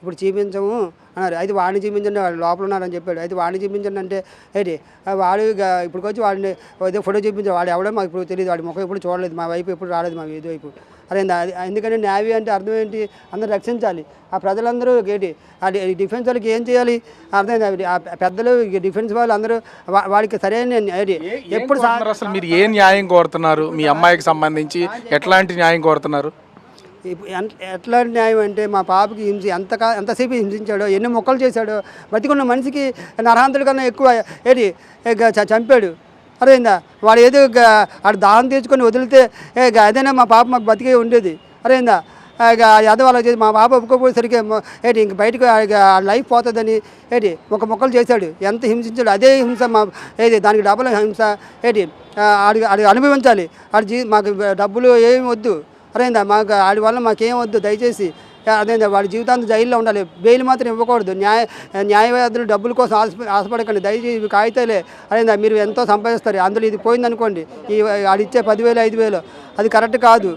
ఇప్పుడు చూపించము అన్నారు. అయితే వాడిని చూపించండి, వాడు లోపల ఉన్నారని చెప్పాడు. అయితే వాడిని చూపించండి అంటే ఏంటి వాడు ఇప్పటికొచ్చి వాడిని ఏదో ఫోటో చూపించాడు. వాడు ఎవడో మాకు ఇప్పుడు తెలియదు, వాడి ముఖం ఎప్పుడు చూడలేదు, మా వైపు ఎప్పుడు రాలేదు, మా వీధి వైపు. అదే అది ఎందుకంటే నేవీ అంటే అర్థం ఏంటి, అందరూ రక్షించాలి. ఆ ప్రజలందరూ ఏంటి ఆ డిఫెన్స్ వాళ్ళకి ఏం చేయాలి అర్థమైంది. ఆ పెద్దలు డిఫెన్స్ వాళ్ళు అందరూ వాడికి సరైన ఏంటి ఎప్పుడు అసలు మీరు ఏ న్యాయం కోరుతున్నారు? మీ అమ్మాయికి సంబంధించి ఎట్లాంటి న్యాయం కోరుతున్నారు? ఎట్లాంటి న్యాయం అంటే మా పాపకి ఎంతసేపు హింసించాడో, ఎన్ని మొక్కలు చేశాడో, బతికున్న మనిషికి నరహంతుడి కన్నా ఎక్కువ ఏంటి చంపాడు. అదేందా వాడు ఏదో వాడు దాహం తీర్చుకొని వదిలితే అదైనా మా పాప మాకు బతికే ఉండేది. అదేందా అదే వాళ్ళకి చేసి మా పాప ఒప్పుకోపోయేసరికి ఏంటి ఇంక బయటకు లైఫ్ పోతుందని ఏంటి మొక్కలు చేశాడు. ఎంత హింసించాడు అదే హింస మా దానికి డబ్బుల హింస ఏంటి ఆడి అనుభవించాలి. మాకు డబ్బులు ఏమి వద్దు. అదేందా మాకు ఆడి వల్ల మాకేం వద్దు దయచేసి. అదేందా వాడి జీవితాంతం జైల్లో ఉండాలి, బెయిల్ మాత్రం ఇవ్వకూడదు. న్యాయవాదులు డబ్బుల కోసం ఆశపడకండి దయచేసి. ఇవి కాగితాలే. అదేందా మీరు ఎంతో సంపాదిస్తారు, అందులో ఇది పోయిందనుకోండి, ఆడిచ్చే 10,000 5,000 అది కరెక్ట్ కాదు.